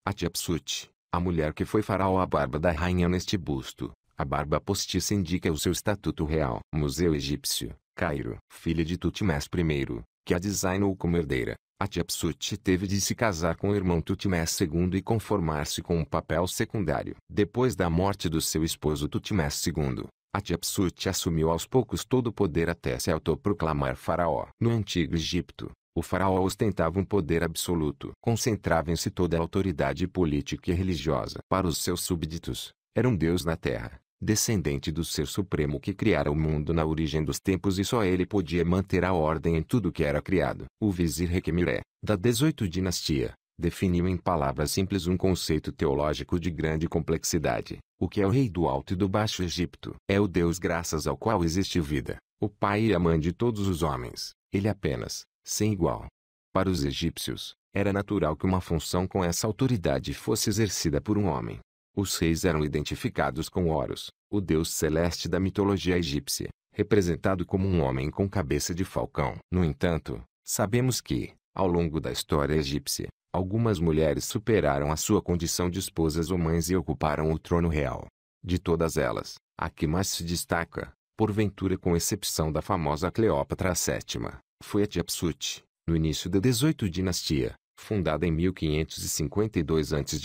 Hatshepsut, a mulher que foi faraó. A barba da rainha neste busto, a barba postiça, indica o seu estatuto real. Museu Egípcio, Cairo. Filha de Tutmés I, que a designou como herdeira, Hatshepsut teve de se casar com o irmão Tutmés II e conformar-se com um papel secundário. Depois da morte do seu esposo Tutmés II, Hatshepsut assumiu aos poucos todo o poder até se autoproclamar faraó. No Antigo Egito, o faraó ostentava um poder absoluto. Concentrava em si toda a autoridade política e religiosa. Para os seus súbditos, era um deus na terra, descendente do Ser Supremo que criara o mundo na origem dos tempos, e só ele podia manter a ordem em tudo que era criado. O vizir Requemiré, da 18ª dinastia, definiu em palavras simples um conceito teológico de grande complexidade. O que é o rei do Alto e do Baixo Egito? É o Deus graças ao qual existe vida, o pai e a mãe de todos os homens, ele apenas, sem igual. Para os egípcios, era natural que uma função com essa autoridade fosse exercida por um homem. Os reis eram identificados com Horus, o deus celeste da mitologia egípcia, representado como um homem com cabeça de falcão. No entanto, sabemos que, ao longo da história egípcia, algumas mulheres superaram a sua condição de esposas ou mães e ocuparam o trono real. De todas elas, a que mais se destaca, porventura com exceção da famosa Cleópatra VII, foi Hatshepsut, no início da 18ª dinastia, fundada em 1552 a.C.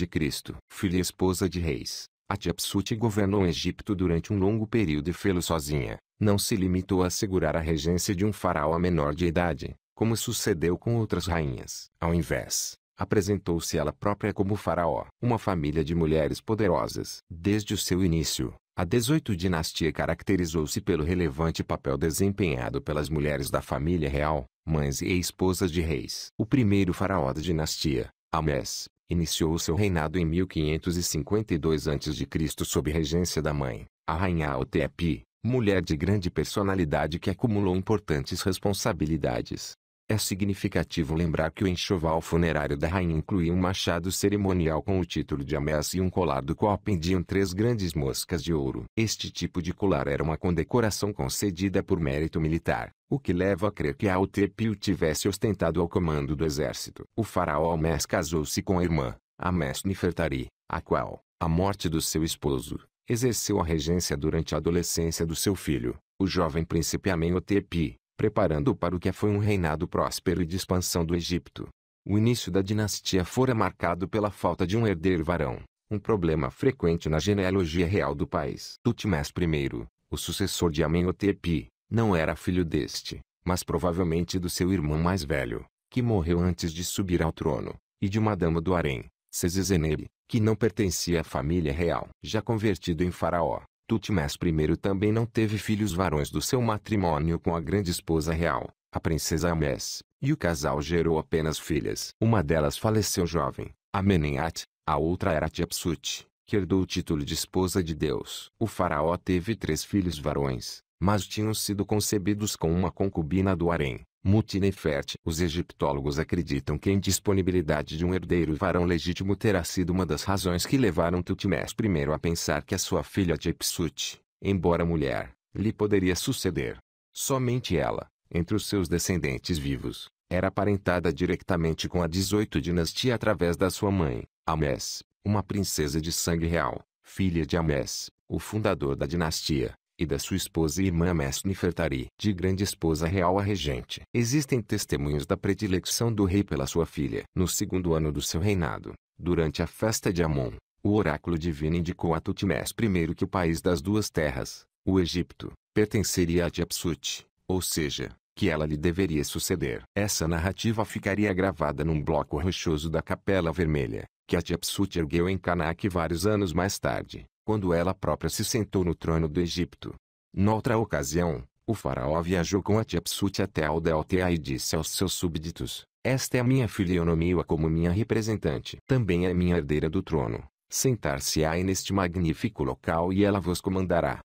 Filha e esposa de reis, Hatshepsut governou o Egito durante um longo período e fê-lo sozinha. Não se limitou a assegurar a regência de um faraó menor de idade, como sucedeu com outras rainhas. Ao invés, apresentou-se ela própria como faraó. Uma família de mulheres poderosas. Desde o seu início, a 18ª dinastia caracterizou-se pelo relevante papel desempenhado pelas mulheres da família real, mães e esposas de reis. O primeiro faraó da dinastia, Amés, iniciou seu reinado em 1552 a.C. sob regência da mãe, a rainha Autep, mulher de grande personalidade que acumulou importantes responsabilidades. É significativo lembrar que o enxoval funerário da rainha incluía um machado cerimonial com o título de Amés e um colar do qual pendiam 3 grandes moscas de ouro. Este tipo de colar era uma condecoração concedida por mérito militar, o que leva a crer que Autep o tivesse ostentado ao comando do exército. O faraó Amés casou-se com a irmã, Amés-Nefertari, a qual, à morte do seu esposo, exerceu a regência durante a adolescência do seu filho, o jovem príncipe Amenhotep, preparando-o para o que foi um reinado próspero e de expansão do Egito. O início da dinastia fora marcado pela falta de um herdeiro varão, um problema frequente na genealogia real do país. Tutmés I, o sucessor de Amenhotep, não era filho deste, mas provavelmente do seu irmão mais velho, que morreu antes de subir ao trono, e de uma dama do harém, Sesezeneb, que não pertencia à família real. Já convertido em faraó, Tutmés I também não teve filhos varões do seu matrimônio com a grande esposa real, a princesa Amés, e o casal gerou apenas filhas. Uma delas faleceu jovem, Amenemhat, a outra era Hatshepsut, que herdou o título de esposa de Deus. O faraó teve 3 filhos varões, mas tinham sido concebidos com uma concubina do harém, Mut-Nefert. Os egiptólogos acreditam que a indisponibilidade de um herdeiro varão legítimo terá sido uma das razões que levaram Tutmés I a pensar que a sua filha Hatshepsut, embora mulher, lhe poderia suceder. Somente ela, entre os seus descendentes vivos, era aparentada diretamente com a 18ª dinastia através da sua mãe, Amés, uma princesa de sangue real, filha de Amés, o fundador da dinastia, e da sua esposa e irmã Amés-Nefertari, de grande esposa real a regente. Existem testemunhos da predileção do rei pela sua filha. No 2º ano do seu reinado, durante a festa de Amon, o oráculo divino indicou a Tutmés I que o país das 2 terras, o Egito, pertenceria a Hatshepsut, ou seja, que ela lhe deveria suceder. Essa narrativa ficaria gravada num bloco rochoso da Capela Vermelha, que Hatshepsut ergueu em Karnak vários anos mais tarde, quando ela própria se sentou no trono do Egito. Noutra ocasião, o faraó viajou com Hatshepsut até Aldeotea e disse aos seus súbditos: "Esta é a minha filha e eu nomeio-a como minha representante. Também é minha herdeira do trono. Sentar-se-á neste magnífico local e ela vos comandará."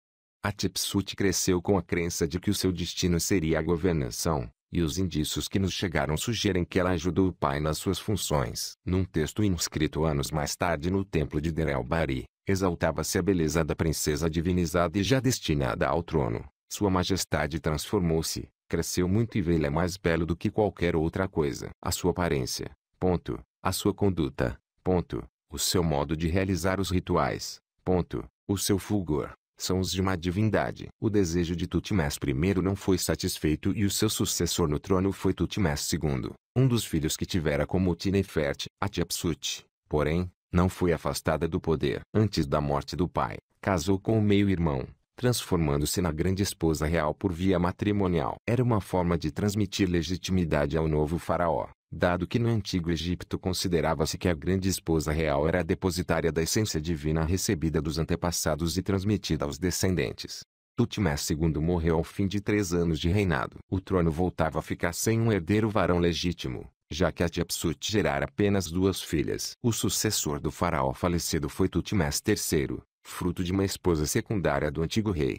Hatshepsut cresceu com a crença de que o seu destino seria a governação, e os indícios que nos chegaram sugerem que ela ajudou o pai nas suas funções. Num texto inscrito anos mais tarde no templo de Der el-Bahri, exaltava-se a beleza da princesa divinizada e já destinada ao trono. Sua majestade transformou-se, cresceu muito e ele é mais belo do que qualquer outra coisa. A sua aparência, a sua conduta, o seu modo de realizar os rituais, o seu fulgor, são os de uma divindade. O desejo de Tutmés I não foi satisfeito e o seu sucessor no trono foi Tutmés II, um dos filhos que tivera como Tinefert. Hatshepsut, porém, não foi afastada do poder. Antes da morte do pai, casou com o meio-irmão, transformando-se na grande esposa real por via matrimonial. Era uma forma de transmitir legitimidade ao novo faraó, dado que no Antigo Egito considerava-se que a grande esposa real era a depositária da essência divina recebida dos antepassados e transmitida aos descendentes. Tutmés II morreu ao fim de 3 anos de reinado. O trono voltava a ficar sem um herdeiro varão legítimo, já que Hatshepsut gerara apenas 2 filhas. O sucessor do faraó falecido foi Tutmés III, fruto de uma esposa secundária do antigo rei.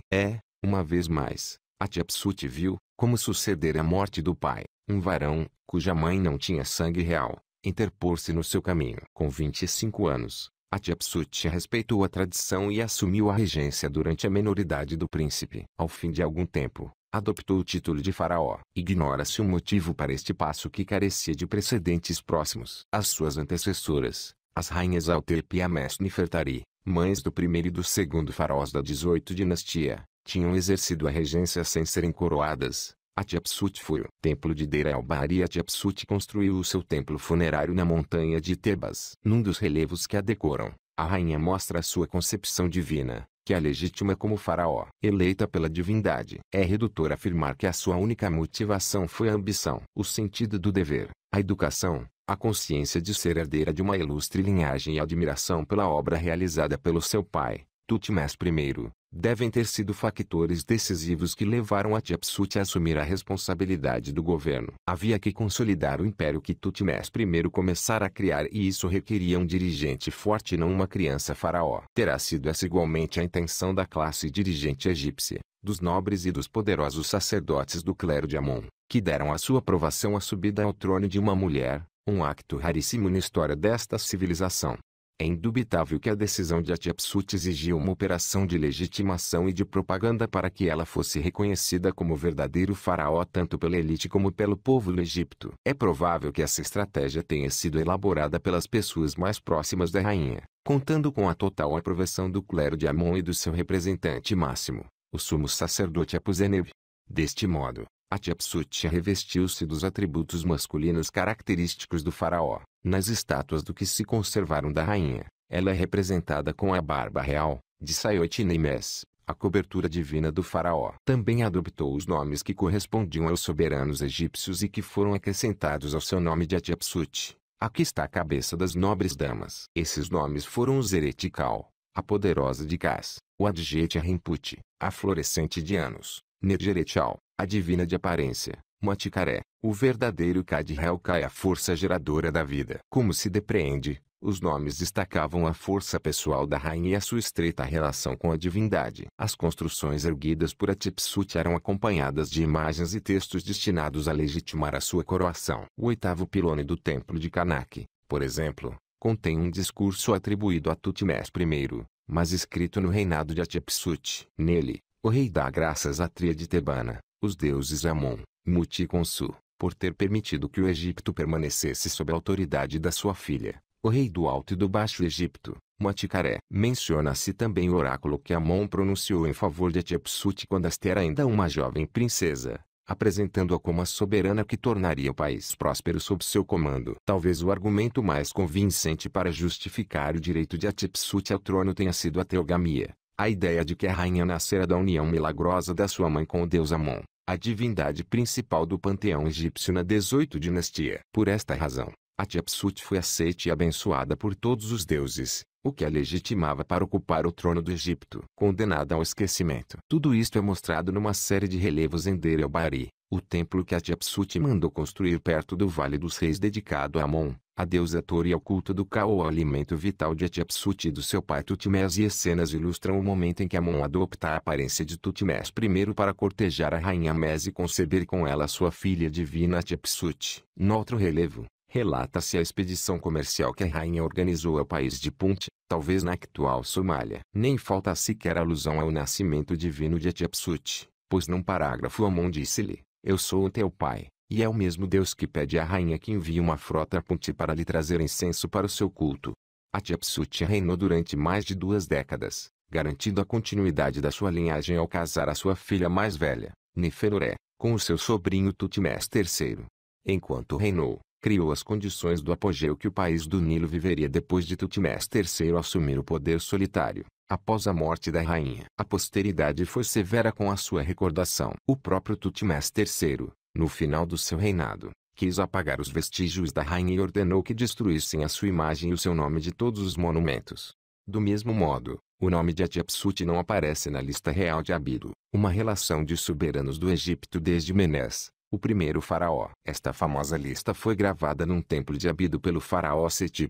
Uma vez mais, Hatshepsut viu, como suceder à morte do pai, um varão, cuja mãe não tinha sangue real, interpor-se no seu caminho. Com 25 anos, Hatshepsut respeitou a tradição e assumiu a regência durante a menoridade do príncipe. Ao fim de algum tempo, adoptou o título de faraó. Ignora-se o motivo para este passo que carecia de precedentes próximos. As suas antecessoras, as rainhas Altep e Amesnefertari, mães do primeiro e do segundo faraós da 18ª dinastia, tinham exercido a regência sem serem coroadas. Hatshepsut foi o templo de Deir el-Bahari. Hatshepsut construiu o seu templo funerário na montanha de Tebas. Num dos relevos que a decoram, a rainha mostra a sua concepção divina, que a legitima como faraó. Eleita pela divindade, é redutor afirmar que a sua única motivação foi a ambição, o sentido do dever, a educação, a consciência de ser herdeira de uma ilustre linhagem e a admiração pela obra realizada pelo seu pai, Tutmés I, devem ter sido factores decisivos que levaram Hatshepsut a assumir a responsabilidade do governo. Havia que consolidar o império que Tutmés I começara a criar e isso requeria um dirigente forte e não uma criança faraó. Terá sido essa igualmente a intenção da classe dirigente egípcia, dos nobres e dos poderosos sacerdotes do clero de Amon, que deram a sua aprovação à subida ao trono de uma mulher, um acto raríssimo na história desta civilização. É indubitável que a decisão de Hatshepsut exigiu uma operação de legitimação e de propaganda para que ela fosse reconhecida como verdadeiro faraó tanto pela elite como pelo povo do Egito. É provável que essa estratégia tenha sido elaborada pelas pessoas mais próximas da rainha, contando com a total aprovação do clero de Amon e do seu representante máximo, o sumo sacerdote Apu-Zeneb. Deste modo, Hatshepsut revestiu-se dos atributos masculinos característicos do faraó. Nas estátuas do que se conservaram da rainha, ela é representada com a barba real, de Sayot-Nemes, a cobertura divina do faraó. Também adoptou os nomes que correspondiam aos soberanos egípcios e que foram acrescentados ao seu nome de Hatshepsut. Aqui está a cabeça das nobres damas. Esses nomes foram o Zeretikal, a poderosa de Kas, o Adjet Rinput, a florescente de Anos, Nergeretial, a divina de aparência, Maticaré, o verdadeiro Kadhelkai, a força geradora da vida. Como se depreende, os nomes destacavam a força pessoal da rainha e a sua estreita relação com a divindade. As construções erguidas por Hatshepsut eram acompanhadas de imagens e textos destinados a legitimar a sua coroação. O 8º pilone do templo de Karnak, por exemplo, contém um discurso atribuído a Tutmés I, mas escrito no reinado de Hatshepsut. Nele, o rei dá graças à tríade tebana, os deuses Amon, Mut e Khonsu, por ter permitido que o Egito permanecesse sob a autoridade da sua filha, o rei do Alto e do Baixo Egito, Maticaré. Menciona-se também o oráculo que Amon pronunciou em favor de Hatshepsut quando esta era ainda uma jovem princesa, apresentando-a como a soberana que tornaria o país próspero sob seu comando. Talvez o argumento mais convincente para justificar o direito de Hatshepsut ao trono tenha sido a teogamia, a ideia de que a rainha nascera da união milagrosa da sua mãe com o deus Amon, a divindade principal do panteão egípcio na 18ª dinastia. Por esta razão, Hatshepsut foi aceita e abençoada por todos os deuses, o que a legitimava para ocupar o trono do Egito. Condenada ao esquecimento. Tudo isto é mostrado numa série de relevos em Deir el-Bahari, o templo que Hatshepsut mandou construir perto do Vale dos Reis dedicado a Amon, a deusa Tor, e ao culto do Ka, o alimento vital de Hatshepsut e do seu pai Tutmés, e as cenas ilustram o momento em que Amon adopta a aparência de Tutmés I para cortejar a rainha Mes e conceber com ela sua filha divina Hatshepsut. No outro relevo, relata-se a expedição comercial que a rainha organizou ao país de Punt, talvez na atual Somália. Nem falta sequer alusão ao nascimento divino de Hatshepsut, pois num parágrafo Amon disse-lhe: "Eu sou o teu pai", e é o mesmo Deus que pede à rainha que envie uma frota a Punt para lhe trazer incenso para o seu culto. Hatshepsut reinou durante mais de 2 décadas, garantindo a continuidade da sua linhagem ao casar a sua filha mais velha, Neferuré, com o seu sobrinho Tutmés III. Enquanto reinou, criou as condições do apogeu que o país do Nilo viveria depois de Tutmés III assumir o poder solitário, após a morte da rainha. A posteridade foi severa com a sua recordação. O próprio Tutmés III, no final do seu reinado, quis apagar os vestígios da rainha e ordenou que destruíssem a sua imagem e o seu nome de todos os monumentos. Do mesmo modo, o nome de Hatshepsut não aparece na lista real de Abido, uma relação de soberanos do Egito desde Menés, o primeiro faraó. Esta famosa lista foi gravada num templo de Abido pelo faraó Seti I,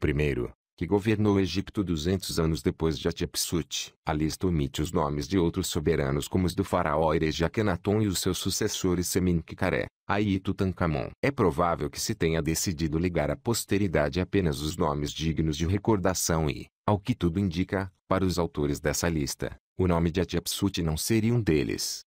que governou o Egito 200 anos depois de Hatshepsut. A lista omite os nomes de outros soberanos como os do faraó Ereja-Akhenaton e os seus sucessores Sementkare, Ai e Tutankhamon. É provável que se tenha decidido ligar à posteridade apenas os nomes dignos de recordação e, ao que tudo indica, para os autores dessa lista, o nome de Hatshepsut não seria um deles.